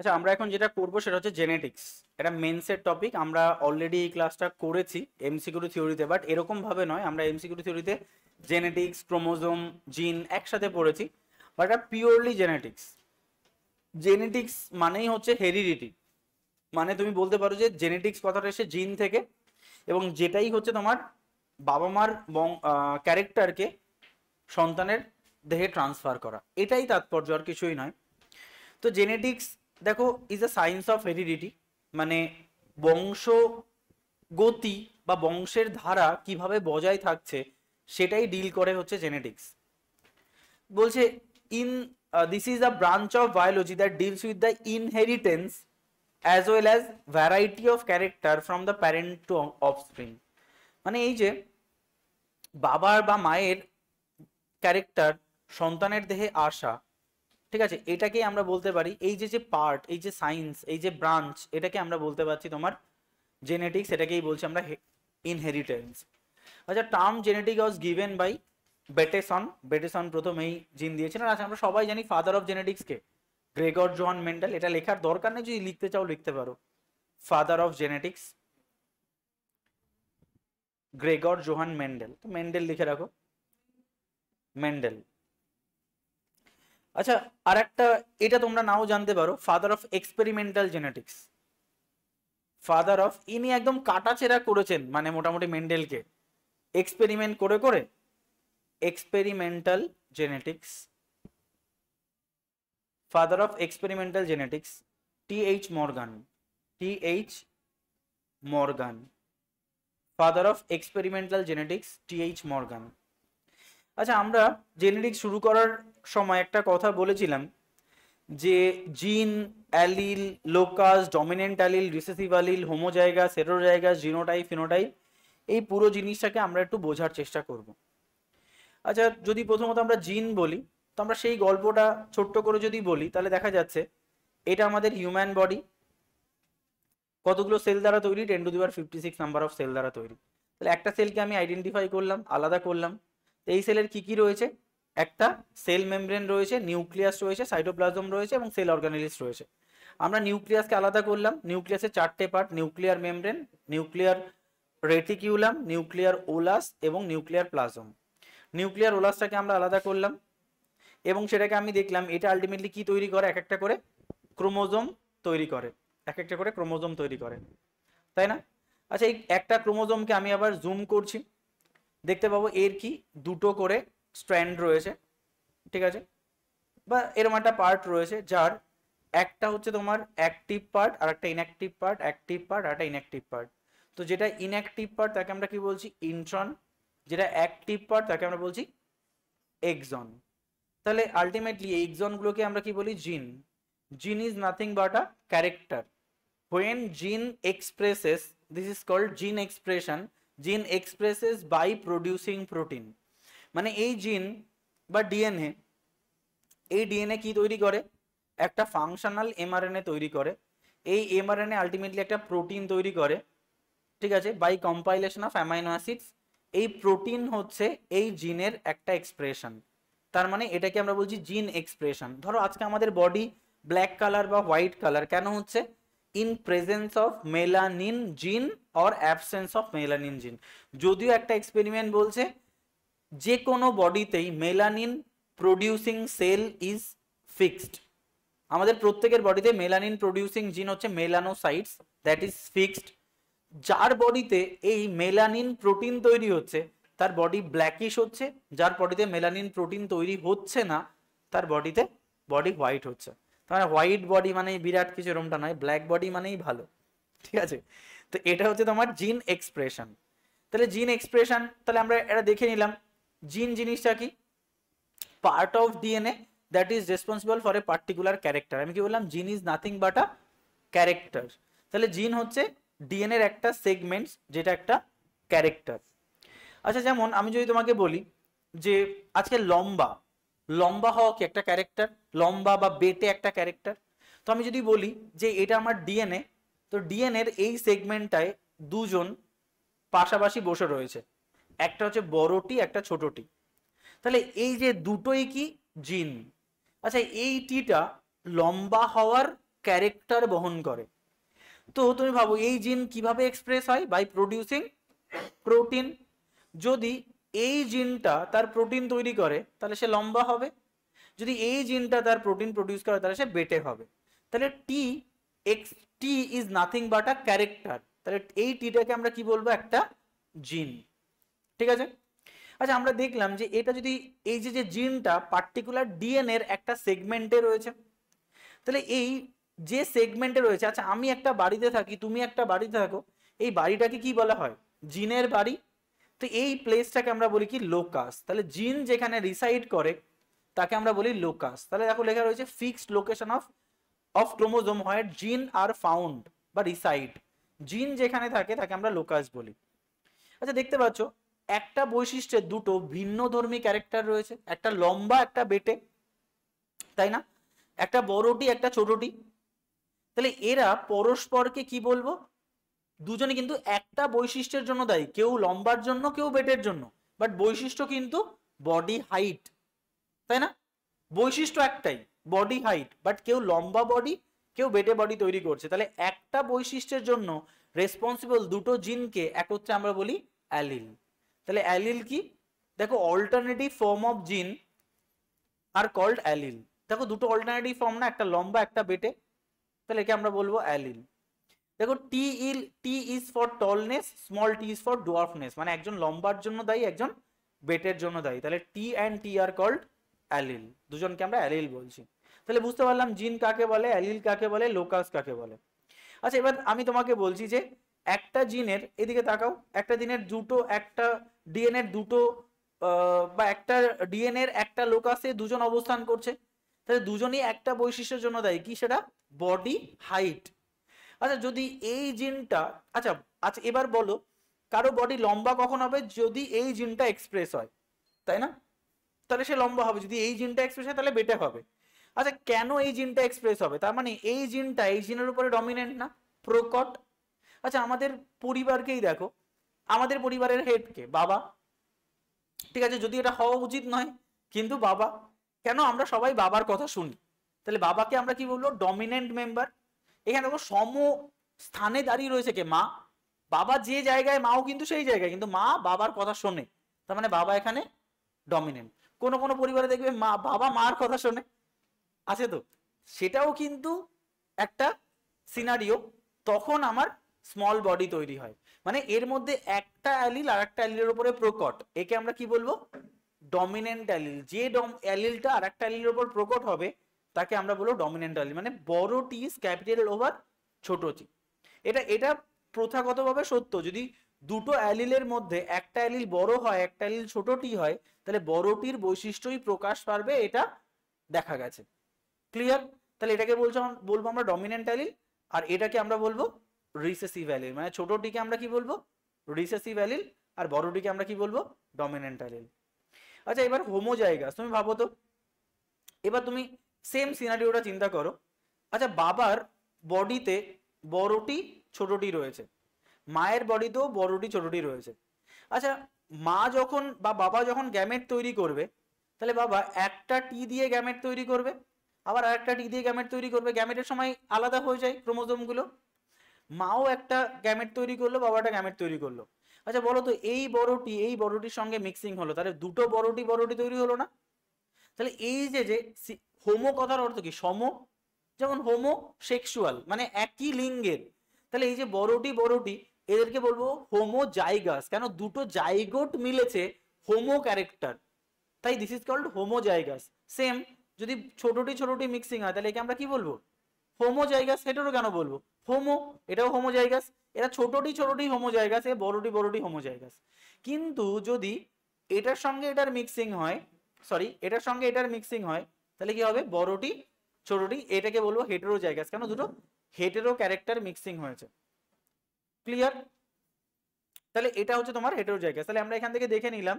আচ্ছা, আমরা এখন যেটা করবো সেটা হচ্ছে জেনেটিক্স। এটা মেন্সের টপিক। আমরা অলরেডি এই ক্লাসটা করেছি এমসিকিউ থিওরিতে, বাট এরকম ভাবে নয়। আমরা এমসিকিউ থিওরিতে জেনেটিক্স, ক্রোমোজোম, জিন একসাথে পড়েছি, বাট এটা পিওরলি জেনেটিক্স। জেনেটিক্স মানেই হচ্ছে হেরিডিটি, মানে তুমি বলতে পারো যে জেনেটিক্স কথাটা এসে জিন থেকে, এবং যেটাই হচ্ছে তোমার বাবা মার ক্যারেক্টারকে সন্তানের দেহে ট্রান্সফার করা, এটাই তাৎপর্য, আর কিছুই নয়। তো জেনেটিক্স দেখো is a science of heredity, মানে বংশ গতি বা বংশের ধারা কিভাবে বজায় থাকছে সেটাই ডিল করে হচ্ছে জেনেটিক্স। বলছে in this is a branch of biology that deals with the inheritance as well as variety of character from the parent to offspring. মানে এই যে বাবার বা মায়ের ক্যারেক্টার সন্তানের দেহে আসা, ঠিক আছে, এটাকেই আমরা বলতে পারি, এই যে যে পার্ট, এই যে সায়েন্স, এই যে ব্রাঞ্চ, এটাকে আমরা বলতে পারছি তোমার জেনেটিক্স। এটাকেই বলছি আমরা ইনহেরিটেন্স। আচ্ছা, term genetic was given by Bateson. Bateson প্রথম এই জিন দিয়েছিলেন। আচ্ছা, আমরা সবাই জানি ফাদার অফ জেনেটিক্স কে? Gregor Johann Mendel. এটা লেখার দরকার নেই, যদি লিখতে চাও লিখতে পারো, father of genetics Gregor Johann Mendel. তো মেন্ডেল লিখে রাখো, মেন্ডেল। আচ্ছা, আর একটা, এটা তোমরা নাও জানতে পারো, father of experimental genetics. Father of, ইনি একদম কাটাছেড়া করেছেন, মানে মোটামুটি মেন্ডেলকে এক্সপেরিমেন্ট করে করে experimental genetics. Father of experimental genetics T. H.. Morgan. T. H.. Morgan, father of experimental genetics T. H.. Morgan. আচ্ছা, আমরা জেনেটিক্স শুরু করার সময় একটা কথা বলেছিলাম যে জিন, allele, locus, dominant allele, recessive allele, homozygous, heterozygous, genotype, phenotype, এই পুরো জিনিসটাকে আমরা একটু বোঝার চেষ্টা করব। আচ্ছা, যদি প্রথমত আমরা জিন বলি, তো আমরা সেই গল্পটা ছোট্ট করে যদি বলি, তাহলে দেখা যাচ্ছে এটা আমাদের হিউম্যান বডি। কতগুলো সেল দ্বারা তৈরি? 10⁻56 নাম্বার অফ সেল দ্বারা তৈরি। তাহলে একটা সেলকে আমি আইডেন্টিফাই করলাম, আলাদা করলাম। তো এই সেলের কি কি রয়েছে? একটা সেল মেমব্রেন রয়েছে, নিউক্লিয়াস রয়েছে, সাইটোপ্লাজম রয়েছে এবং সেল অর্গানেলিস রয়েছে। আমরা নিউক্লিয়াসকে আলাদা করলাম। নিউক্লিয়াসের চারটে part: nuclear membrane, nuclear reticulum, nucleolus এবং নিউক্লিয়ার প্লাজম। নিউক্লিয়ার ওলাসটাকে আমরা আলাদা করলাম এবং সেটাকে আমি দেখলাম এটা আলটিমেটলি কি তৈরি করে? এক একটা করে ক্রোমোজোম তৈরি করে, এক একটা করে ক্রোমোজোম তৈরি করে, তাই না? আচ্ছা, এই একটা ক্রোমোজোমকে আমি আবার জুম করছি, দেখতে পাবো এর কি দুটো করে স্ট্র্যান্ড রয়েছে, ঠিক আছে, বা এরকম একটা পার্ট রয়েছে যার একটা হচ্ছে তোমার অ্যাক্টিভ পার্ট আর একটা ইনঅ্যাক্টিভ পার্ট, অ্যাক্টিভ পার্ট আর একটা ইনঅ্যাক্টিভ পার্ট। তো যেটা ইনঅ্যাক্টিভ পার্ট তাকে আমরা কি বলছি? ইন্ট্রন। যেটা অ্যাক্টিভ পার্ট তাকে আমরা বলছি এক্সন। তাহলে আলটিমেটলি এই এক্সনগুলোকে আমরা কি বলি? জিন। জিন is nothing but a character. when gene expresses, this is called gene expression, gene expresses by producing protein। মানে এই জিন বা ডিএনএ, এই ডিএনএ কি তৈরি করে? একটা ফাংশনাল এমআরএনএ তৈরি করে। এই এমআরএনএ আলটিমেটলি একটা প্রোটিন তৈরি করে, ঠিক আছে, by compilation of amino acids. এই প্রোটিন হচ্ছে এই জিনের একটা এক্সপ্রেশন। তার মানে এটাকে আমরা বলছি জিন এক্সপ্রেশন। ধরো আজকে আমাদের বডি ব্ল্যাক কালার বা হোয়াইট কালার কেন হচ্ছে? In presence of melanin gene or absence of melanin gene. যদিও একটা এক্সপেরিমেন্ট বলছে যে কোনো বডিতেই melanin producing cell is fixed. আমাদের প্রত্যেকের বডিতে মেলানিন প্রডিউসিং জিন হচ্ছে মেলানোসাইটস, দ্যাট ইজ ফিক্সড। যার বডিতে এই মেলানিন প্রোটিন তৈরি হচ্ছে তার বডি ব্ল্যাকিশ হচ্ছে, যার বডিতে মেলানিন প্রোটিন তৈরি হচ্ছে না তার বডিতে বডি হোয়াইট হচ্ছে। তার হোয়াইট বডি মানেই বিরাট কিছু, এরকমটা নয়, ব্ল্যাক বডি মানেই ভালো, ঠিক আছে। তো এটা হচ্ছে তোমার জিন এক্সপ্রেশন। তাহলে জিন এক্সপ্রেশন, তাহলে আমরা এটা দেখে নিলাম জিন জিনিসটা কি? Part of DNA that is responsible for a particular character. আমি কি বললাম? জিন is nothing but a character. তাহলে জিন হচ্ছে ডিএনএ এর একটা সেগমেন্ট যেটা একটা ক্যারেক্টার। আচ্ছা, যেমন আমি যদি তোমাকে বলি যে আজকে লম্বা, লম্বা হওয়া কি একটা ক্যারেক্টার? লম্বা বা বেটে একটা ক্যারেক্টার। তো আমি যদি বলি যে এটা আমার ডিএনএ, তো ডিএনএর এই সেগমেন্টটায় দুজন পাশাপাশি বসে রয়েছে, একটা হচ্ছে বড়টি, একটা ছোটটি। তাহলে এই যে দুটোই কি? জিন। আচ্ছা, এই টিটা লম্বা হওয়ার ক্যারেক্টার বহন করে। তো তুমি ভাবো এই জিন কিভাবে এক্সপ্রেস হয়? By producing protein. যদি এই জিনটা তার প্রোটিন তৈরি করে তাহলে সে লম্বা হবে, যদি এই জিনটা তার প্রোটিন প্রডিউস করে তাহলে সে বেটে হবে। তাহলে T X T is nothing but a character. তাহলে এই টিটাকে আমরা কি বলবো? একটা জিন। ঠিক আছে। আচ্ছা আমরা দেখলাম যে এটা যদি এই যে জিনটা পার্টিকুলার ডিএনএ এর একটা সেগমেন্টে রয়েছে, তাহলে এই যে সেগমেন্টে রয়েছে, আচ্ছা আমি একটা বাড়িতে থাকি, তুমি একটা বাড়িতে থাকো, এই বাড়িটাকে কি বলা হয়? জিনের বাড়ি। তো এই প্লেসটাকে আমরা বলি কি? লোকাস। তাহলে জিন যেখানে রিসাইড করে তাকে আমরা বলি লোকাস। তাহলে দেখো লেখা রয়েছে ফিক্সড লোকেশন অফ ক্রোমোজোম হয় জিন আর ফাউন্ড বা রিসাইড। জিন যেখানে থাকে তাকে আমরা লোকাস বলি। আচ্ছা দেখতে পাচ্ছ একটা বৈশিষ্ট্যের দুটো ভিন্নধর্মী ক্যারেক্টার রয়েছে, একটা লম্বা একটা বেটে, তাই না? একটা বড়টি একটা ছোটটি। তাহলে এরা পরস্পরকে কি বলবো? দুজনে কিন্তু একটা বৈশিষ্ট্যের জন্য দায়ী, কেউ লম্বার জন্য কেউ বেটের জন্য, বাট বৈশিষ্ট্য কিন্তু বডি হাইট, তাই না? বৈশিষ্ট্য একটাই, বডি হাইট, বাট কেউ লম্বা বডি কেউ বেটে বডি তৈরি করছে। তাহলে একটা বৈশিষ্ট্যের জন্য রেসপন্সিবল দুটো জিনকে একত্রে আমরা বলি অ্যালিল। তাহলে অ্যালিল কি? দেখো অল্টারনেটিভ ফর্ম অফ জিন আর কল্ড অ্যালিল। দেখো দুটো অল্টারনেটিভ ফর্ম না, একটা লম্বা একটা বেটে, তাহলে একে আমরা বলবো অ্যালিল। দেখো T is for tallness, small t is for dwarfness, মানে একজন লম্বার জন্য দায়ী একজন বেটের জন্য দায়ী। তাহলে T and t are called allele, দুজনকে আমরা অ্যালিল বলছি। তাহলে বুঝতে পারলাম জিন কাকে বলে, অ্যালিল কাকে বলে, লোকাস কাকে বলে। আচ্ছা এবার আমি তোমাকে বলছি যে একটা জিনের, এদিকে তাকাও, একটা জিনের দুটো, একটা ডিএনএর দুটো বা একটা ডিএনএর একটা লোকাসে দুজন অবস্থান করছে, তাহলে দুজনই একটা বৈশিষ্ট্যের জন্য দায়ী, কি সেটা? Body height. আচ্ছা যদি এই জিনটা, আচ্ছা আচ্ছা এবার বলো কারো বডি লম্বা কখন হবে? যদি এই জিনটা এক্সপ্রেস হয়, তাই না? তাহলে সে লম্বা হবে। যদি এই জিনটা এক্সপ্রেস হয় তাহলে বেটে হবে। আচ্ছা কেন এই জিনটা এক্সপ্রেস হবে? তার মানে এই জিনটা এই জিনের উপরে ডমিনেন্ট না, প্রকট। আচ্ছা আমাদের পরিবারকেই দেখো, আমাদের পরিবারের হেডকে বাবা, ঠিক আছে, যদি এটা হওয়া উচিত নয় কিন্তু বাবা, কেন আমরা সবাই বাবার কথা শুনি? তাহলে বাবাকে আমরা কি বলবো? Dominant member. এখানে দেখো সম স্থানে দাঁড়িয়ে রয়েছে কে? মা। বাবা যে জায়গায় মাও কিন্তু সেই জায়গায়, কিন্তু মা বাবার কথা শোনে, তার মানে বাবা এখানে ডমিনেন্ট। কোনো কোনো পরিবারে দেখবে মা বাবা মার কথা শোনে, আছে তো, সেটাও কিন্তু একটা সিনারিও। তখন আমার স্মল বডি তৈরি হয়, মানে এর মধ্যে একটা অ্যালিল আর একটা অ্যালিলের উপরে প্রকট, একে আমরা কি বলবো? Dominant allele. যে অ্যালিলটা আর একটা অ্যালিলের উপর প্রকট হবে তাকে আমরা বলবো ডমিনেন্ট অ্যালিল, মানে বড় টি ইজ ক্যাপিটাল ওভার ছোট টি। এটা এটা প্রথাগতভাবে সত্য। যদি দুটো অ্যালিলের মধ্যে একটা অ্যালিল বড় হয় একটা অ্যালিল ছোট টি হয়, তাহলে বড়টির বৈশিষ্ট্যই প্রকাশ পাবে, এটা দেখা গেছে। ক্লিয়ার? তাহলে এটাকে বলবো আমরা ডমিনেন্ট অ্যালিল, আর এটাকে আমরা বলবো রিসেসিভ অ্যালিল। মানে ছোটটিকে আমরা কি বলবো? রিসেসিভ অ্যালিল, আর বড়টিকে আমরা কি বলবো? Dominant allele. আচ্ছা এবার হোমোজাইগাস, তুমি ভাবো তো, এবার তুমি সেম সিনারিওটা চিন্তা করো। আচ্ছা বাবার বডিতে বড়টি ছোটটি রয়েছে, মায়ের বডিতেও বড়টি ছোটটি রয়েছে। আচ্ছা মা যখন বা বাবা যখন গ্যামেট তৈরি করবে, তাহলে বাবা একটা টি দিয়ে গ্যামেট তৈরি করবে, আবার আরেকটা টি দিয়ে গ্যামেট তৈরি করবে, গ্যামেটের সময় আলাদা হয়ে যায় ক্রোমোজোমগুলো। মাও একটা গ্যামেট তৈরি করলো, বাবাটা গ্যামেট তৈরি করলো। আচ্ছা বলো তো এই বড়টি এই বড়টির সঙ্গে মিক্সিং হলো, তাহলে দুটো বড়টি বড়টি তৈরি হলো না? তাহলে এই যে হোমো কথার অর্থ কি? সম। যেমন হোমো সেক্সুয়াল মানে একই লিঙ্গের। তাহলে এই যে বড়টি বড়টি এদেরকে বলবো হোমো জাইগাস। কেন? দুটো জাইগোট মিলেছে হোমো ক্যারেক্টার, তাই this is called homozygous. Same যদি ছোটটি ছোটটি মিক্সিং হয় তাহলে একে আমরা কি বলবো? হোমো জাইগাস। হেটেরো কেন বলবো? হোমো, এটাও হোমো জাইগাস। এরা ছোটটি ছোটটি হোমো জাইগাস, এ বড়টি বড়টি হোমো জাইগাস। কিন্তু যদি এটার সঙ্গে এটার মিক্সিং হয়, সরি এটার সঙ্গে এটার মিক্সিং হয়, তাহলে কি হবে? বড়টি ছোটটি, এটাকে বলবো হেটেরো জাইগাস। কেন? দুটো হেটেরো ক্যারেক্টার মিক্সিং হয়েছে। ক্লিয়ার? তাহলে এটা হচ্ছে তোমার হেটেরো জাইগাস। তাহলে আমরা এখান থেকে দেখে নিলাম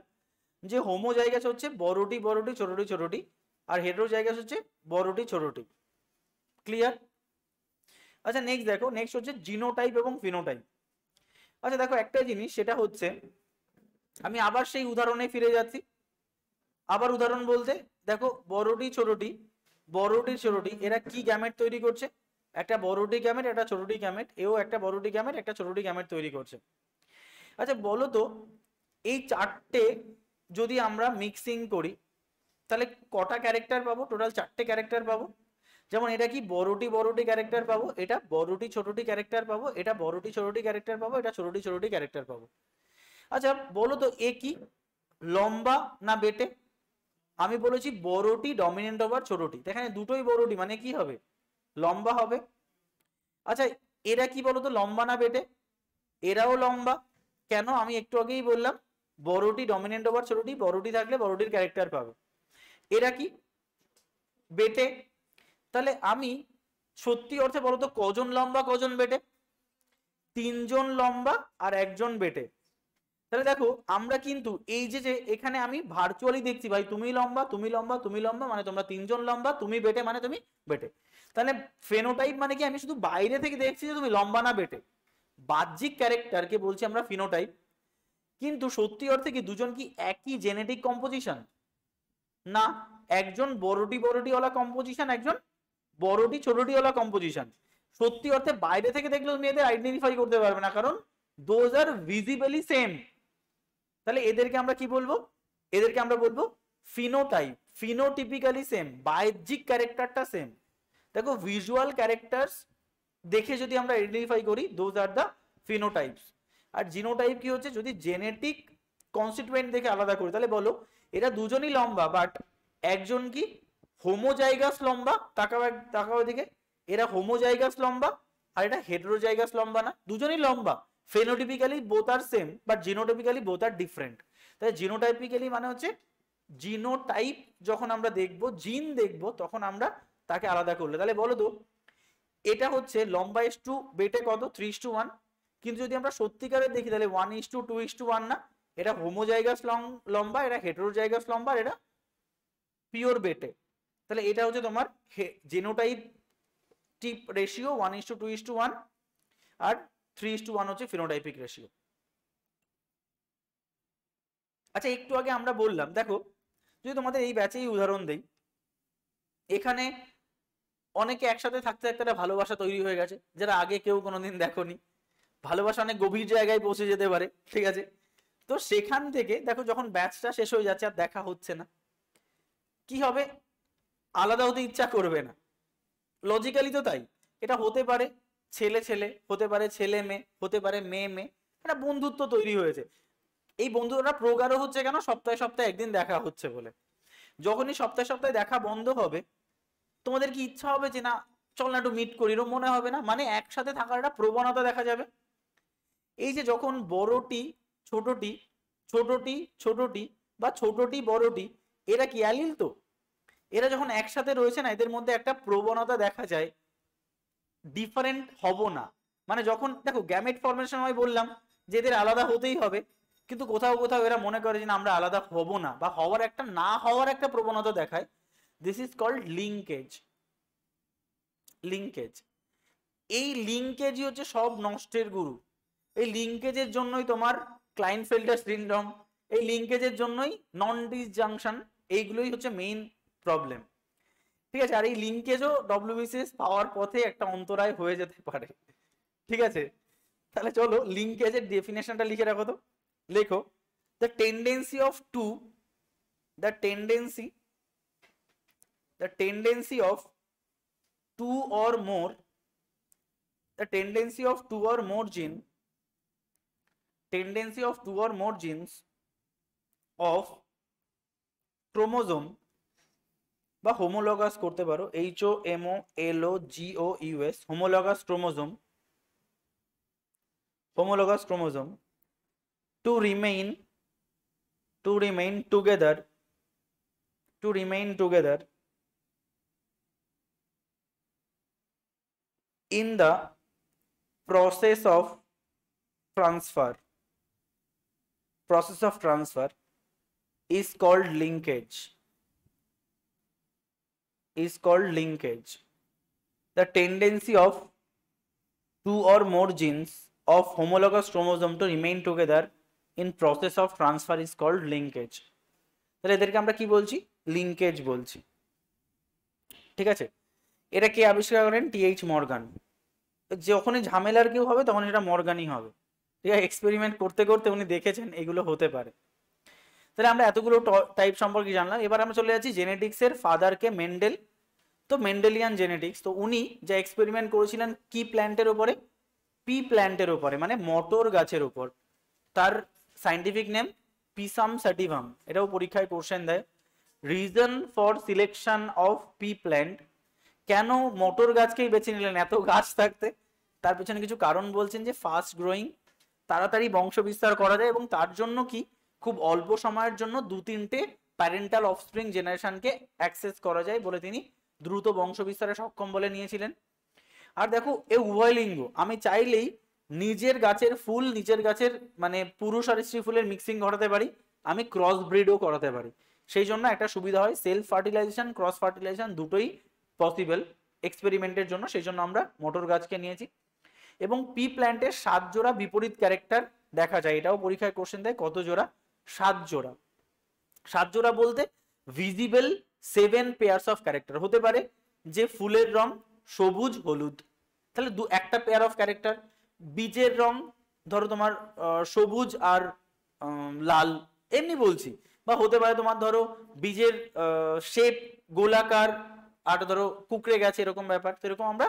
যে হোমো জাইগাস হচ্ছে বড়টি বড়টি ছোটটি ছোটটি, আর হেটেরো জাইগাস হচ্ছে বড়টি ছোটটি। ক্লিয়ার? আচ্ছা নেক্সট দেখো, নেক্সট হচ্ছে জিনোটাইপ এবং ফিনোটাইপ। আচ্ছা দেখো একটা জিনিস, সেটা হচ্ছে আমি আবার সেই উদাহরণে ফিরে যাচ্ছি। আবার উদাহরণ বলতে দেখো বড়টি ছোটটি, বড়টি ছোটটি এরা কি গ্যামেট তৈরি করছে? একটা বড়টি গ্যামেট একটা ছোটটি গ্যামেট, এও একটা বড়টি গ্যামেট একটা ছোটটি গ্যামেট তৈরি করছে। আচ্ছা বলো তো এই চারটে যদি আমরা মিক্সিং করি তাহলে কটা ক্যারেক্টার পাবো? টোটাল চারটে ক্যারেক্টার পাবো। যেমন এটা কি বড়টি বড়টি ক্যারেক্টার পাবো, এটা বড়টি ছোটটি ক্যারেক্টার পাবো, এটা বড়টি ছোটটি ক্যারেক্টার পাবো, এটা ছোটটি ছোটটি ক্যারেক্টার পাবো। আচ্ছা বলো তো এ কি লম্বা না বেটে? আমি বলেছি বড়টি ডমিনেন্ট ওভার ছোটটি, এখানে দুটোই বড়টি মানে কি হবে? লম্বা হবে। আচ্ছা এরা কি বলতো লম্বা না বেটে? এরাও লম্বা। কেন? আমি একটু আগেই বললাম বড়টি ডমিনেন্ট ওভার ছোটটি, বড়টি থাকলে বড়টির ক্যারেক্টার পাবে। এরা কি বেটে। তাহলে আমি সত্যি অর্থে বলতো কজন লম্বা কজন বেটে? তিনজন লম্বা আর একজন বেটে। তাহলে দেখো আমরা কিন্তু এই যে যে এখানে আমি ভার্চুয়ালি দেখছি ভাই তুমি লম্বা তুমি লম্বা তুমি লম্বা মানে তোমরা তিনজন লম্বা, তুমি বেটে মানে তুমি বেটে। তাহলে ফেনোটাইপ মানে কি আমি শুধু বাইরে থেকে দেখছি যে তুমি লম্বা না বেটে, বাহ্যিক ক্যারেক্টারকে বলছি আমরা ফিনোটাইপ। কিন্তু সত্যি অর্থে কি দুজন কি একই জেনেটিক কম্পোজিশন? না, একজন বড়টি বড়টিওয়ালা কম্পোজিশন, একজন বড়টি ছোটটিওয়ালা কম্পোজিশন। সত্যি অর্থে বাইরে থেকে দেখলে তুমি এদের আইডেন্টিফাই করতে পারবে না, কারণ দোজ আর ভিজিবলি সেম। তাহলে এদেরকে আমরা কি বলবো? এদেরকে আমরা বলবো ফিনোটাইপ, ফিনোটিপিক্যালি সেম, বাহ্যিক ক্যারেক্টারটা সেম। দেখো ভিজুয়াল ক্যারেক্টারস দেখে যদি আমরা আইডেন্টিফাই করি those are the ফিনোটাইপস। R genotype কি হচ্ছে যদি জেনেটিক কনস্টিটুয়েন্ট দেখে আলাদা করি। তাহলে বলো এরা দুজনই লম্বা বাট একজন কি হোমোজাইগাস লম্বা, তাকাও তাকাও এদিকে, এরা হোমোজাইগাস লম্বা আর এটা হেটেরোজাইগাস লম্বা না, দুজনই লম্বা। Phenotypically both are same but genotypically both are different. তাহলে জিনোটাইপিক্যালি মানে হচ্ছে জিনোটাইপ যখন আমরা দেখবো জিন দেখবো তখন আমরা তাকে আলাদা করলে। তাহলে বলো তো এটা হচ্ছে লম্বা ইস টু বেটে কত 3:1, কিন্তু যদি আমরা সত্যিকারে দেখি তাহলে 1:2:1 না, এটা হোমোজাইগাস লম্বা, এটা হেটেরোজাইগাস লম্বা, আর এটা পিওর বেটে। তাহলে এটা হচ্ছে তোমার জেনোটাইপ টিপ রেশিও 1:2:1 আর 3:1 হচ্ছে ফিনোটাইপিক রেশিও। আচ্ছা একটু আগে আমরা বললাম দেখো যদি তোমাদের এই ব্যাচেই উদাহরণ দেই, এখানে অনেকে একসাথে থাকতে থাকতে একটা ভালোবাসা তৈরি হয়ে গেছে যারা আগে কেউ কোনোদিন দেখোনি, ভালোবাসা অনেক গভীর জায়গায় পৌঁছে যেতে পারে, ঠিক আছে? তো সেখান থেকে দেখো যখন ব্যাচটা শেষ হয়ে যাচ্ছে আর দেখা হচ্ছে না, কি হবে? আলাদা হতে ইচ্ছা করবে না, লজিক্যালি তো তাই। এটা হতে পারে ছেলে ছেলে, হতে পারে ছেলে মেয়ে, হতে পারে মেয়ে মেয়ে, একটা বন্ধুত্ব তৈরি হয়েছে। এই বন্ধুরা প্রগাঢ় হচ্ছে কেন? সপ্তাহে সপ্তাহে একদিন দেখা হচ্ছে বলে। যখনই সপ্তাহে সপ্তাহে দেখা বন্ধ হবে তোমাদের কি ইচ্ছা হবে যে না চল না একটু মিট করি? এরকম মনে হবে না? মানে একসাথে থাকার একটা প্রবণতা দেখা যাবে। এই যে যখন বড়টি ছোটটি ছোটটি ছোটটি বা ছোটটি বড়টি এরা কি অ্যালিল? তো এরা যখন একসাথে রয়েছে না এদের মধ্যে একটা প্রবণতা দেখা যায় ডিফারেন্ট হব না। মানে যখন দেখো গ্যামেট ফর্মেশন হয় বললাম যে এদের আলাদা হতেই হবে, কিন্তু কোথাও কোথাও এরা মনে করে যে না আমরা আলাদা হব না বা হওয়ার একটা না হওয়ার একটা প্রবণতা দেখায়। This is called linkage. Linkage, এই লিঙ্কেজই হচ্ছে সব নষ্টের গুরু। এই লিঙ্কেজের জন্যই তোমার ক্লাইনফেল্টার সিনড্রোম, এই লিঙ্কেজের জন্যই নন ডিসজাংশন, এইগুলোই হচ্ছে মেইন প্রবলেম, ঠিক আছে? আর এই লিঙ্কেজও ডব্লিউবিসিএস পাওয়ার পথে একটা অন্তরায় হয়ে যেতে পারে, ঠিক আছে? তাহলে চলো লিঙ্কেজের ডেফিনেশনটা লিখে রাখো তো, লেখো the tendency of to the tendency the tendency of to or more the tendency of two or more gene tendency of two or more genes of chromosome বা হোমোলগাস করতে পারো HOMOLOGOUS homologous chromosome to remain together in the process of transfer is called linkage. The tendency of two or more genes of homologous chromosome to remain together in process of transfer is called linkage. তাহলে এদেরকে আমরা কি বলছি? Linkage বলছি, ঠিক আছে? এটা কে আবিষ্কার করেন? TH Morgan. যখনই ঝামেলার কেউ হবে তখন এটা মর্গানই হবে। ঠিক আছে, এক্সপেরিমেন্ট করতে করতে উনি দেখেছেন এগুলো হতে পারে। তাহলে আমরা এতগুলো টাইপ সম্পর্কে জানলাম। এবার আমরা চলে যাচ্ছি জেনেটিক্সের ফাদারকে মেন্ডেল। তো মেন্ডেলিয়ান জেনেটিক্স, তো উনি যা এক্সপেরিমেন্ট করেছিলেন কি প্ল্যান্টের উপরে? পি প্ল্যান্টের উপরে, মানে মটর গাছের উপর। তার সাইন্টিফিক নেম পিসাম স্যাটিভাম, এটাও পরীক্ষায় কোশ্চেন দেয়। Reason for selection of P plant, কেন মটর গাছকেই বেছে নিলেন এত গাছ থাকতে? তার পেছনে কিছু কারণ বলছেন, যে ফাস্ট গ্রোয়িং, তাড়াতাড়ি বংশ বিস্তার করা যায়, এবং তার জন্য কি খুব অল্প সময়ের জন্য 2-3টে প্যারেন্টাল অফস্প্রিং জেনারেশনকে অ্যাক্সেস করা যায় বলে তিনি দ্রুত বংশ বিস্তারে সক্ষম বলে নিয়েছিলেন। আর দেখো এ উভয় লিঙ্গ, আমি চাইলেই নিজের গাছের ফুল, নিজের গাছের মানে পুরুষ আর স্ত্রী ফুলের মিক্সিং ঘটাতে পারি, আমি ক্রস ব্রিডও করাতে পারি। সেই জন্য একটা সুবিধা হয়, সেলফ ফার্টিলাইজেশন, ক্রস ফার্টিলাইজেশন দুটোই পসিবল এক্সপেরিমেন্টের জন্য। সেই জন্য আমরা মটর গাছকে নিয়েছি। এবং পি প্ল্যান্টের 7 জোড়া বিপরীত ক্যারেক্টার দেখা যায়, এটাও পরীক্ষায় কোশ্চেন দেয়। কত জোড়া? 7 জোড়া। 7 জোড়া বলতে ভিজিবল 7 পেয়ার্স অফ ক্যারেক্টার হতে পারে, যে ফুলের রং সবুজ হলুদ, তাহলে একটা পেয়ার অফ ক্যারেক্টার। বীজের রং ধরো তোমার সবুজ আর লাল, এমনি বলছি। বা হতে পারে তোমার ধরো বীজের শেপ গোলাকার আর ধরো কুকড়ে গেছে, এরকম ব্যাপার। তো এরকম আমরা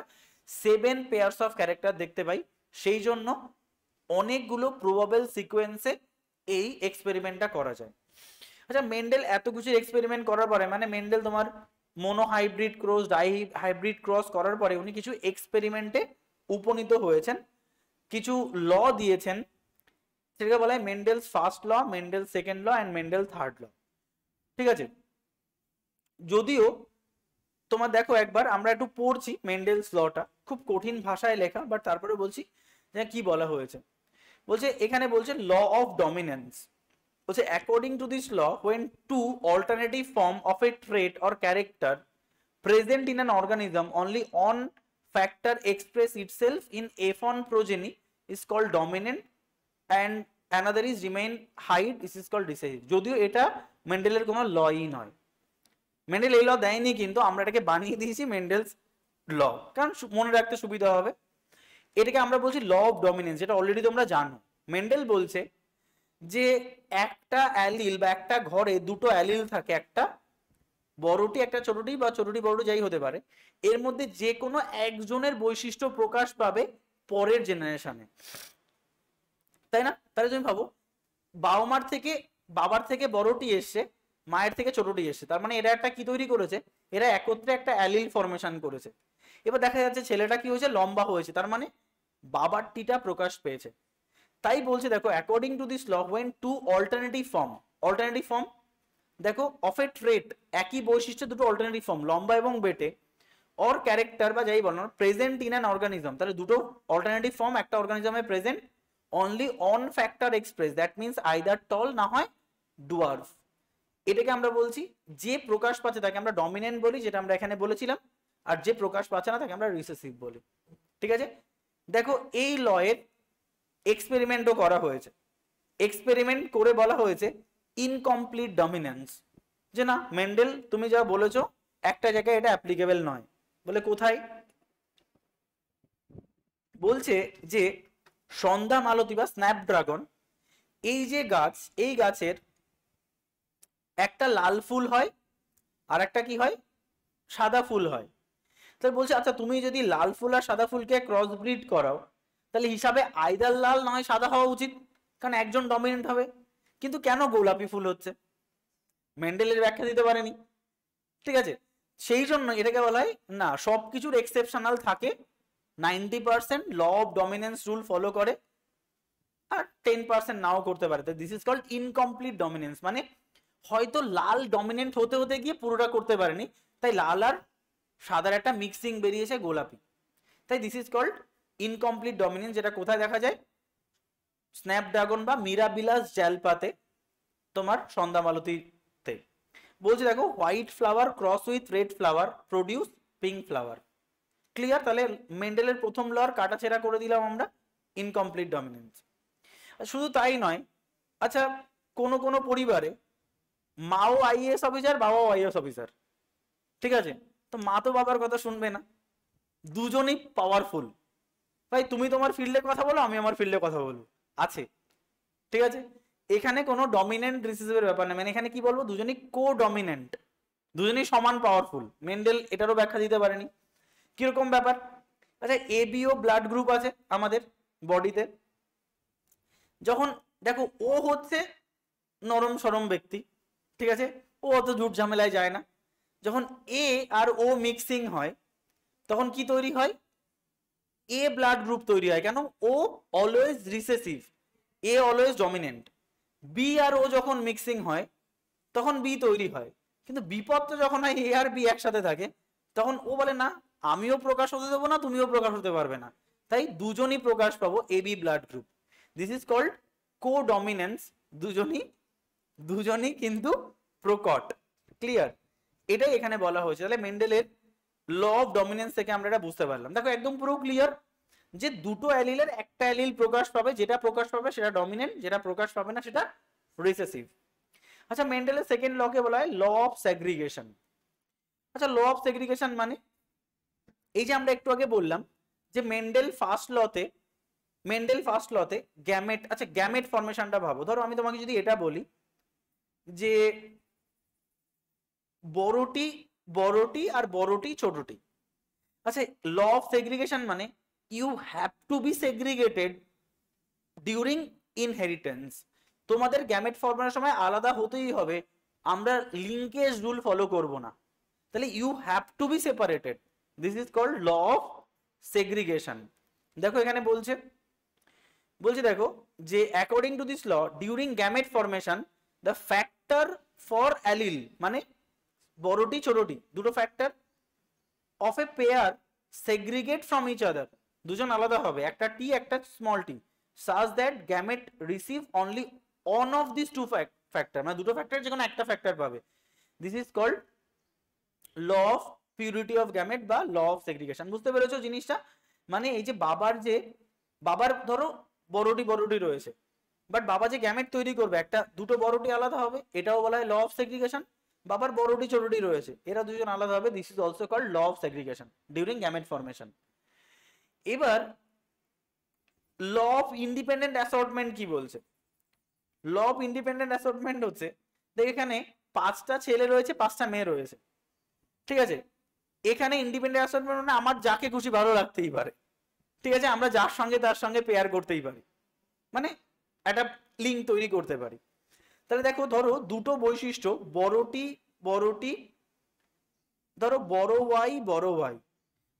7 পেয়ার্স অফ ক্যারেক্টার দেখতে পাই। সেই জন্য অনেকগুলো প্রবাবল সিকোয়েন্সে এই এক্সপেরিমেন্টটা করা যায়। আচ্ছা, মেন্ডেল এত কিছু এক্সপেরিমেন্ট করার পরে, মানে মেন্ডেল তোমার mono hybrid cross, die hybrid cross করার পরে উনি কিছু এক্সপেরিমেন্টে উপনীত হয়েছেন, কিছু ল দিয়েছেন, সেটাকে বলা হয় Mendel's first law, Mendel second law and Mendel third law. ঠিক আছে, যদিও তোমার দেখো একবার আমরা একটু পড়ছি মেন্ডেলস লটা, খুব কঠিন ভাষায় লেখা, বাট তারপরে বলছি যে কি বলা হয়েছে। বলছে এখানে বলছে ল অফ ডমিনেন্স, বলছে according to this law when two alternative form of a trait or character present in an organism only one factor express itself in F1 progeny is called dominant and another is remain hide, this is called recessive। যদিও এটা মেন্ডেলের কোনো লই নয়, Mendel এই ল দেয়নি, কিন্তু আমরা এটাকে বানিয়ে দিয়েছি মেন্ডেলস ল, কারণ মনে রাখতে সুবিধা হবে। এটাকে আমরা বলছি ল অফ ডমিনেন্স, যেটা অলরেডি তোমরা জানো। মেন্ডেল বলছে যে একটা অ্যালিল বা একটা ঘরে দুটো অ্যালিল থাকে, একটা বড়টি একটা ছোটটি, বা ছোটটি বড়টি যাই হতে পারে, এর মধ্যে যে কোনো একজনের বৈশিষ্ট্য প্রকাশ পাবে পরের জেনারেশনে, তাই না? তাহলে তুমি ভাবো বাবার থেকে বড়টি এসছে, মায়ের থেকে ছোটটি এসছে, তার মানে এরা একটা কি তৈরি করেছে? এরা একত্রে একটা অ্যালিল ফরমেশন করেছে। এবার দেখা যাচ্ছে ছেলেটা কি হয়েছে? লম্বা হয়েছে, তার মানে বাবারটিটা প্রকাশ পেয়েছে। তাই বলছে দেখো according to this law when two alternative form দেখো অফ এ ট্রেট, একই বৈশিষ্ট্য দুটো অল্টারনেটিভ ফর্ম, লম্বা এবং বেটে, অর ক্যারেক্টার বা যাই বলো প্রেজেন্ট ইন অ্যান অর্গানিজম, তাহলে দুটো অল্টারনেটিভ ফর্ম একটা অর্গানিজমে present, only one factor express, that means either tall না হয় ডুয়ার্ফ। এটাকে আমরা বলছি যে প্রকাশ পাচ্ছে তাকে আমরা ডমিনেন্ট বলি, যেটা আমরা এখানে বলেছিলাম, আর যে প্রকাশ পাচ্ছে না তাকে আমরা রিসেসিভ বলি। ঠিক আছে, দেখো এই লয়ের এক্সপেরিমেন্টও করা হয়েছে। এক্সপেরিমেন্ট করে বলা হয়েছে ইনকমপ্লিট ডমিনেন্স, যে না মেন্ডেল তুমি যা বলেছো একটা জায়গায় এটা অ্যাপ্লিকেবল নয়। বলে কোথায়? বলছে যে সন্ধ্যা মালতী বা স্ন্যাপড্রাগন, এই যে গাছ, এই গাছের একটা লাল ফুল হয় আর একটা কি হয়? সাদা ফুল হয়। তাহলে বলছে আচ্ছা তুমি যদি লাল ফুল আর সাদা ফুলকে ক্রস ব্রিড করাও, তাহলে হিসাবে আইদার লাল না হয় সাদা হওয়া উচিত, কারণ একজন ডমিনেন্ট হবে। কিন্তু কেন গোলাপি ফুল হচ্ছে? মেন্ডেলের ব্যাখ্যা দিতে পারেনি। ঠিক আছে, সেই জন্য এটাকে বলা হয় না, সবকিছুর এক্সেপশনাল থাকে, 90% law of dominance rule follow করে, আর 10% নাও করতে পারে। This is called incomplete dominance, মানে হয়তো লাল ডমিনেন্ট হতে হতে গিয়ে পুরোটা করতে পারেনি, তাই লাল আর সাদার একটা মিক্সিং বেরিয়েছে গোলাপি, তাই this is called incomplete dominance. যেটা কোথায় দেখা যায়? স্ন্যাপড্রাগন বা মিরাবিলাস জালপাতে, তোমার সন্ধ্যা মালতীতে। বলছে দেখো white flower cross with red flower produce pink flower. Clear? তাহলে মেন্ডেলের প্রথম ল কাটাছেড়া করে দিলাম আমরা, ইনকমপ্লিট ডমিনেন্স। শুধু তাই নয়, আচ্ছা কোন কোন পরিবারে মাও আইএএস অফিসার, বাবাও আইএএস অফিসার, ঠিক আছে, তো মা তো বাবার কথা শুনবে না, দুজনই পাওয়ারফুল। ভাই তুমি তোমার ফিল্ডে কথা বলো, আমি আমার ফিল্ডে কথা বলবো, আছে, ঠিক আছে। এখানে কোনো ডমিনেন্ট রিসেসিভের ব্যাপার নেই, মানে এখানে কি বলবো, দুজনই কো ডমিনেন্ট, দুজনই সমান পাওয়ারফুল। মেন্ডেল এটারও ব্যাখ্যা দিতে পারেনি। কিরকম ব্যাপার, আচ্ছা এবিও ব্লাড গ্রুপ আছে আমাদের বডিতে, যখন দেখো ও হচ্ছে নরম সরম ব্যক্তি, ঠিক আছে, ও অত ঝুট ঝামেলায় যায় না। যখন এ আর ও মিক্সিং হয় তখন কি তৈরি হয়, এ ব্লাড গ্রুপ তৈরি হয়। কেন, ও অলওয়েজ রিসেসিভ, এ অলওয়েজ ডমিনেন্ট। বি আর ও যখন মিক্সিং হয় তখন বি তৈরি হয়। কিন্তু বিপদ তো যখন হয় এ আর বি একসাথে থাকে, তখন ও বলে না আমিও প্রকাশ হতে দেবো না, তুমিও প্রকাশ হতে পারবে না, তাই দুজনই প্রকাশ পাবো A B blood group. This is called codominance, দুজনই দুজনই কিন্তু প্রকট। ক্লিয়ার, এটাই এখানে বলা হয়েছে। তাহলে মেন্ডেলের ল অফ ডমিনেন্স থেকে আমরা এটা বুঝতে পারলাম। দেখো একদম পুরো ক্লিয়ার যে দুটো অ্যালিলের একটা অ্যালিল প্রকাশ পাবে, যেটা প্রকাশ পাবে সেটা ডমিনেন্ট, যেটা প্রকাশ পাবে না সেটা রিসেসিভ। আচ্ছা মেন্ডেলের সেকেন্ড লকে বলা হয় ল অফ সেগ্রিগেশন। আচ্ছা ল অফ সেগ্রিগেশন মানে এই যে আমরা একটু আগে বললাম যে মেন্ডেল ফার্স্ট লতে গ্যামেট, আচ্ছা গ্যামেট ফরমেশনটা ভাবো। ধরো আমি তোমাকে যদি এটা বলি যে বড়টি বড়টি আর বড়টি ছোটটি, আচ্ছা ল অফ সেগ্রিগেশন মানে you have to be segregated during inheritance. তোমাদের গ্যামেট ফর্মের সময় আলাদা হতেই হবে, আমরা লিঙ্কেজ রুল ফলো করব না। তাহলে you have to be separated, this is called law of segregation. দেখো এখানে বলছে দেখো যে according to this law during gamete formation the factor for allele, মানে বড়টি ছোটটি দুটো factor of a pair segregate from each other, দুজন আলাদা হবে, একটা টি একটা small t, such that gamete receive only one of these two factor, মানে দুটো ফ্যাক্টর যে কোনো একটা ফ্যাক্টর পাবে। This is called law of purity of gamete বা ল অফ সেগ্রিগেশন। বুঝতে পেরেছো জিনিসটা, মানে এই যে বাবার ধরো বড়টি রয়েছে, বাট বাবা যে গ্যামেট তৈরি করবে একটা দুটো বড়টি আলাদা হবে, এটাও বলা হয় ল অফ সেগ্রিগেশন। বাবার বড়টি ছোটটি রয়েছে, এরা দুজন আলাদা হবে, this is also called law of segregation during gamete formation. এবার ল অফ ইন্ডিপেন্ডেন্ট অ্যাসর্টমেন্ট কি বলছে, ল অফ ইন্ডিপেন্ডেন্ট অ্যাসর্টমেন্ট হচ্ছে দেখ এখানে 5টা ছেলে রয়েছে 5টা মেয়ে রয়েছে, ঠিক আছে। এখানে ইন্ডিপেন্ডেন্ট অ্যাসর্টমেন্ট মানে আমার যাকে খুশি ভালো লাগতেই পারে, ঠিক আছে, আমরা যার সঙ্গে তার সঙ্গে পেয়ার করতেই পারি, মানে একটা লিঙ্ক তৈরি করতে পারি। তাহলে দেখো ধরো দুটো বৈশিষ্ট্য বড়টি ধরো বড় ওয়াই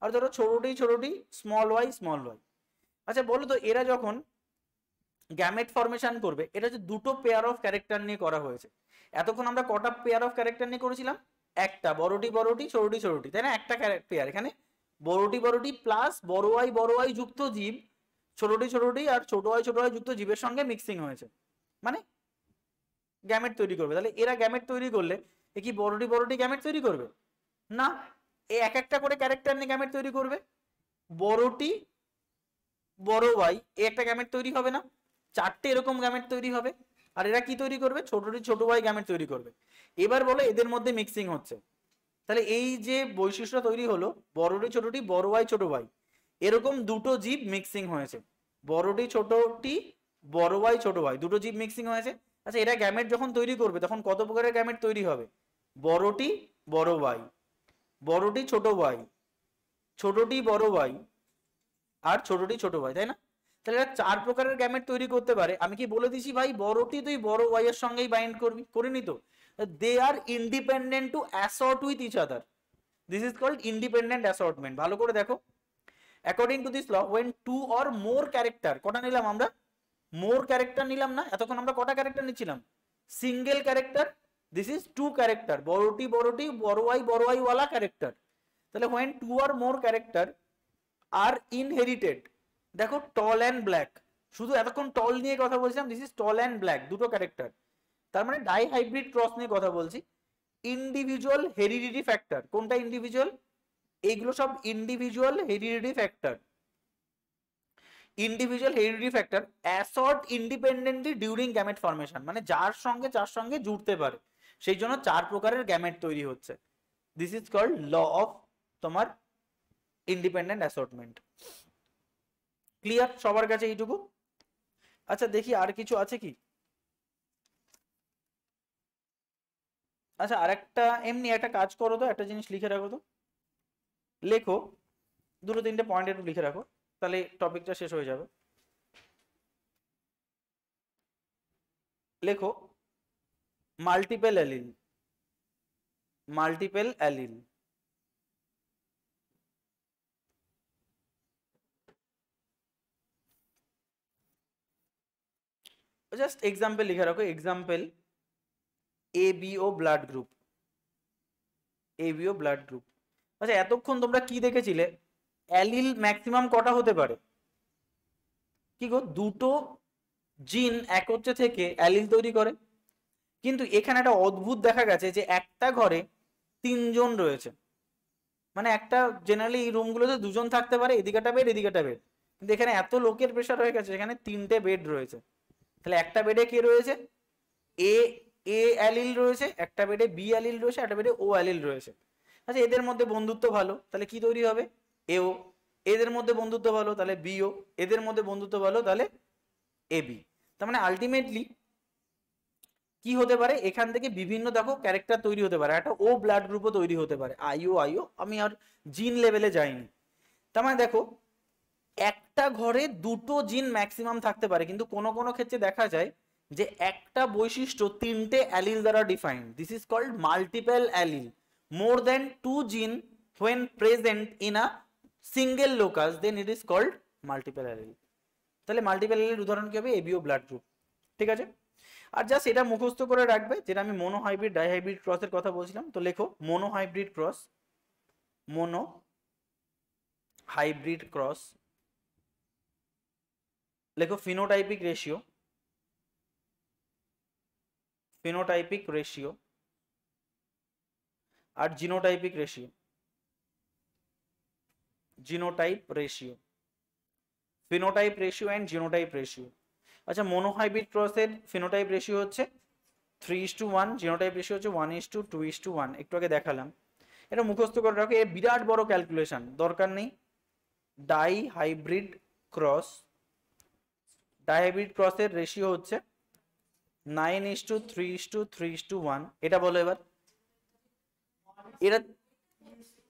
আর ধরো ছোটটি স্মল ওয়াই। আচ্ছা বলো তো এরা যখন গ্যামেট ফরমেশন করবে, এটা হচ্ছে দুটো পেয়ার অফ ক্যারেক্টার নিয়ে করা হয়েছে। এতক্ষণ আমরা কটা পেয়ার অফ ক্যারেক্টার নিয়ে করেছিলাম, একটা, বড়টি ছোটটি, তাই না, একটা পেয়ার। এখানে বড়টি প্লাস বড় ওয়াই যুক্ত জীব, ছোটটি আর ছোট ওয়াই যুক্ত জীবের সঙ্গে মিক্সিং হয়েছে, মানে গ্যামেট তৈরি করবে। তাহলে এরা গ্যামেট তৈরি করলে এ কি বড়টি গ্যামেট তৈরি করবে না, এ এক একটা করে ক্যারেক্টার নিয়ে গ্যামেট তৈরি করবে। বড়টি বড় ওয়াই এ একটা গ্যামেট তৈরি হবে না, 4টে এরকম গ্যামেট তৈরি হবে, আর এরা কি তৈরি করবে, ছোটটি ছোট ওয়াই গ্যামেট তৈরি করবে। এবার বলো এদের মধ্যে মিক্সিং হচ্ছে, তাহলে এই যে বৈশিষ্ট্য তৈরি হলো বড়টি ছোটটি বড় ওয়াই ছোট ওয়াই, এরকম দুটো জীব মিক্সিং হয়েছে, বড়টি ছোটটি বড় ওয়াই ছোট ওয়াই দুটো জীব মিক্সিং হয়েছে। আচ্ছা এরা গ্যামেট যখন তৈরি করবে তখন কত প্রকারের গ্যামেট তৈরি হবে, বড়টি বড় ওয়াই, বড়টি ছোট ওয়াই, ছোটটি বড় ওয়াই আর ছোটটি ছোট ওয়াই, তাই না। তাহলে এরা 4 প্রকারের গ্যামেট তৈরি করতে পারে। আমি কি বলে দিছি ভাই বড়টি তুই বড় ওয়াই এর সঙ্গেই বাইন্ড করবি, করিনি তো। They are independent to assort with each other, this is called independent assortment. ভালো করে দেখো, according to this law when 2 or more character, কটা নিলাম আমরা, মোর ক্যারেক্টার নিলাম না, এতক্ষণ আমরা কটা ক্যারেক্টার নিচ্ছিলাম, single character, this is 2 character, বড়টি বড় ওয়াই ওয়ালা ক্যারেক্টার। তাহলে when 2 or more character are inherited, দেখো টল অ্যান্ড ব্ল্যাক, শুধু এতক্ষণ টল নিয়ে কথা বলছিলাম, this is tall and black দুটো ক্যারেক্টার, তার মানে ডাই হাইব্রিড ক্রস নিয়ে কথা বলছি। ইন্ডিভিজুয়াল হেরিডিটি ফ্যাক্টর, কোনটা ইন্ডিভিজুয়াল, এইগুলো সব individual heredity factor, individual heredity factor assort independently during gamete formation, মানে যার সঙ্গে জুড়তে পারে, সেই জন্য 4 প্রকারের গ্যামেট তৈরি হচ্ছে। This is called law of তোমার ইন্ডিপেন্ডেন্ট অ্যাসর্টমেন্ট। ক্লিয়ার সবার কাছে এইটুকু? আচ্ছা দেখি আর কিছু আছে কি? আচ্ছা আরেকটা এমনি একটা কাজ করো তো, একটা জিনিস লিখে রাখো তো, লেখো দুটো তিনটে পয়েন্ট একটু লিখে রাখো, তাহলে টপিকটা শেষ হয়ে যাবে। লেখো multiple allele, multiple allele. Just example লিখে রাখো, example ABO blood group, ABO blood group. আচ্ছা এতক্ষণ তোমরা কি দেখেছিলে? অ্যালিল ম্যাক্সিমাম কটা হতে পারে? কি গো, দুটো জিন একত্রে থেকে অ্যালিল তৈরি করে। কিন্তু এখানে একটা অদ্ভুত দেখা গেছে যে একটা ঘরে তিনজন রয়েছে, মানে একটা জেনারেলি এই রুমগুলোতে দুজন থাকতে পারে, এদিকে একটা বেড এদিকে একটা বেড, কিন্তু এখানে এত লোকের প্রেশার হয়ে গেছে এখানে তিনটে বেড রয়েছে। তাহলে একটা বেডে কে রয়েছে? এ এ অ্যালিল রয়েছে, একটা বেডে বি অ্যালিল রয়েছে, একটা বেডে ও অ্যালিল রয়েছে। আচ্ছা এদের মধ্যে বন্ধুত্ব ভালো, তাহলে কি তৈরি হবে? এও। এদের মধ্যে বন্ধুত্ব ভালো, তাহলে বিও। এদের মধ্যে বন্ধুত্ব ভালো, তাহলে এ বি। তার মানে আলটিমেটলি কি হতে পারে, এখান থেকে বিভিন্ন দেখো ক্যারেক্টার তৈরি হতে পারে, একটা ও ব্লাড গ্রুপও তৈরি হতে পারে। আইও আইও আমি আর জিন লেভেলে যাইনি। তার মানে দেখো একটা ঘরে দুটো জিন ম্যাক্সিমাম থাকতে পারে, কিন্তু কোনো কোনো ক্ষেত্রে দেখা যায় যে একটা বৈশিষ্ট্য তিনটে অ্যালিল দ্বারা defined. This is called multiple allele. More than two gene when present in a single locus then it is called multiple allele। তাহলে মাল্টিপল অ্যালিলের উদাহরণ কি হবে? ABO blood group. ঠিক আছে, আর জাস্ট এটা মুখস্থ করে রাখবে, যেটা আমি মোনো হাইব্রিড ডাইহাইব্রিড ক্রসের কথা বলছিলাম। তো লেখো monohybrid cross, monohybrid cross. লেখো ফিনোটাইপিক রেশিও, ফিনোটাইপিক রেশিও আর genotypic ratio, genotype ratio, phenotype ratio and genotype ratio. আচ্ছা মোনোহাইব্রিড ক্রসের ফিনোটাইপ রেশিও হচ্ছে 3:1, জিনোটাইপ রেশিও হচ্ছে 1:2:1। একটু আগে দেখালাম, এটা মুখস্থ করে রাখো, এর বিরাট বড় ক্যালকুলেশন দরকার নেই। ডাই হাইব্রিড ক্রস, ডাইহাইব্রিড ক্রসের রেশিও হচ্ছে 9:3:3:1। এটা বলো এবার। এরা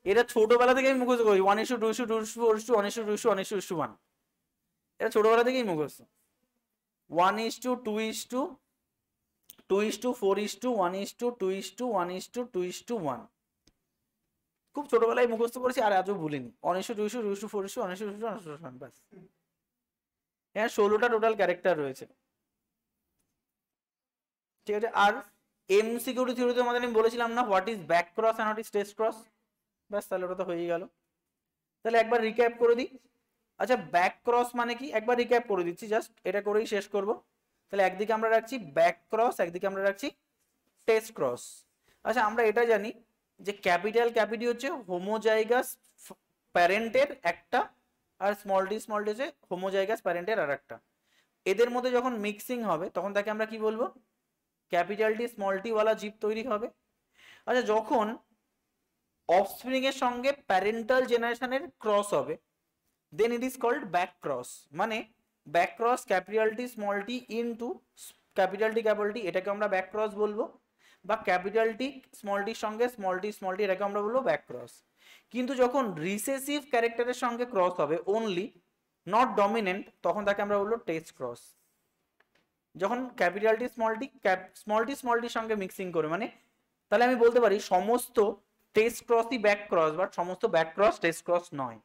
এটা ছোটবেলা থেকে আমি মুখস্থ করি, 1:2:2:1:1:1:1। এটা ছোটবেলা থেকেই মুখস্থ। 1:2:2:1:1:2:1:1। খুব ছোটবেলায় মুখস্থ করেছি আর আজও ভুলিনি। 1:2:2:4:1:1:1 ব্যাস। এখানে 16টা টোটাল ক্যারেক্টার রয়েছে। ঠিক আছে, আর এমসিকিউ থিওরিতে আমাদের আমি বলেছিলাম না what is back cross and what is test cross. ব্যাস তাহলে ওটা তো হয়েই গেল। তাহলে একবার রিক্যাপ করে দিই। আচ্ছা ব্যাক ক্রস মানে কি একবার রিক্যাপ করে দিচ্ছি, জাস্ট এটা করেই শেষ করব। তাহলে একদিকে আমরা রাখছি ব্যাক ক্রস, একদিকে আমরা রাখছি টেস্ট ক্রস। আচ্ছা আমরা এটা জানি যে ক্যাপিটাল ক্যাপিটি হচ্ছে হোমোজাইগাস প্যারেন্টের একটা, আর স্মল ডি হচ্ছে হোমোজাইগাস প্যারেন্টের আর একটা। এদের মধ্যে যখন মিক্সিং হবে তখন তাকে আমরা কি বলবো? ক্যাপিটাল টি স্মল টি ওয়ালা জীব তৈরি হবে। আচ্ছা যখন অফস্প্রিং এর সঙ্গে প্যারেন্টাল জেনারেশনের ক্রস হবে then it is called back cross. মানে back cross capital T small t into capital T এটাকে আমরা ব্যাক ক্রস বলবো, বা ক্যাপিটাল টি স্মল টির সঙ্গে স্মল টি এটাকে আমরা বলবো ব্যাক ক্রস। কিন্তু যখন রিসেসিভ ক্যারেক্টারের সঙ্গে ক্রস হবে অনলি, নট ডমিনেন্ট, তখন তাকে আমরা বলবো টেস্ট ক্রস। যখন ক্যাপিটাল টি স্মল টির সঙ্গে মিক্সিং করে, মানে তাহলে আমি বলতে পারি সমস্ত টেস্ট ক্রসই ব্যাক ক্রস, বাট সমস্ত ব্যাক ক্রস টেস্ট ক্রস নয়।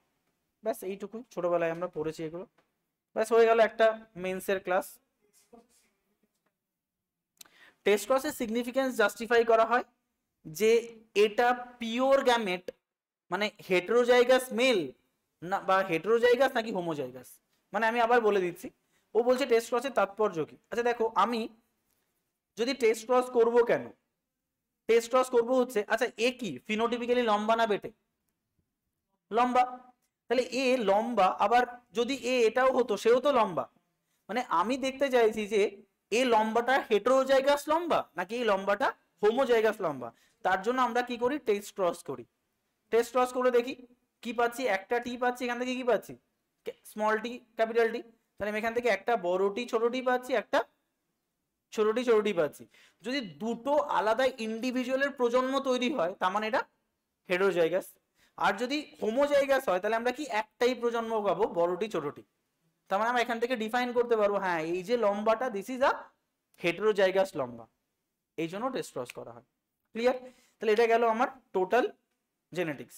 ব্যাস এইটুকুই, ছোটবেলায় আমরা পড়েছি এগুলো। ব্যাস হয়ে গেল একটা মেন্সের ক্লাস। টেস্ট ক্রসের সিগনিফিকেন্স জাস্টিফাই করা হয় যে এটা পিওর গ্যামেট, মানে হেটেরোজাইগাস মেল না বা হেটেরোজাইগাস নাকি হোমোজাইগাস। মানে আমি আবার বলে দিচ্ছি, ও বলছে টেস্ট ক্রসের তাৎপর্য কি। আচ্ছা দেখো আমি যদি টেস্ট ক্রস করব কেন, টেস্ট ক্রস করব হচ্ছে, আচ্ছা এ কি ফিনোটিপিক্যালি লম্বা না বেটে? লম্বা। তাহলে এ লম্বা, আবার যদি এ এটাও হতো সেও তো লম্বা। মানে আমি দেখতে চাইছি যে এই লম্বাটা হেটেরোজাইগাস লম্বা নাকি এই লম্বাটা হোমোজাইগাস লম্বা। তার জন্য আমরা কি করি? টেস্ট ক্রস করি। টেস্ট ক্রস করে দেখি। কি পাচ্ছি, একটা টি পাচ্ছি, এখান থেকে কি পাচ্ছি, স্মল টি ক্যাপিটাল টি, তাহলে আমি এখান থেকে একটা বড় টি ছোট টি পাচ্ছি, একটা ছোট টি পাচ্ছি। যদি দুটো আলাদা ইন্ডিভিজুয়ালের প্রজন্ম তৈরি হয় তার মানে এটা হেটেরোজাইগাস। আর যদি হোমোজাইগাস হয় তাহলে আমরা কি একটাই প্রজন্ম পাবো, বড়টি ছোটটি। তার মানে আমরা এখান থেকে ডিফাইন করতে পারবো, হ্যাঁ এই যে লম্বাটা দিস ইজ আ হেটেরোজাইগাস লম্বা, এই জন্য টেস্ট ক্রস করা হয়। ক্লিয়ার? তাহলে এটা গেল আমার টোটাল জেনেটিক্স।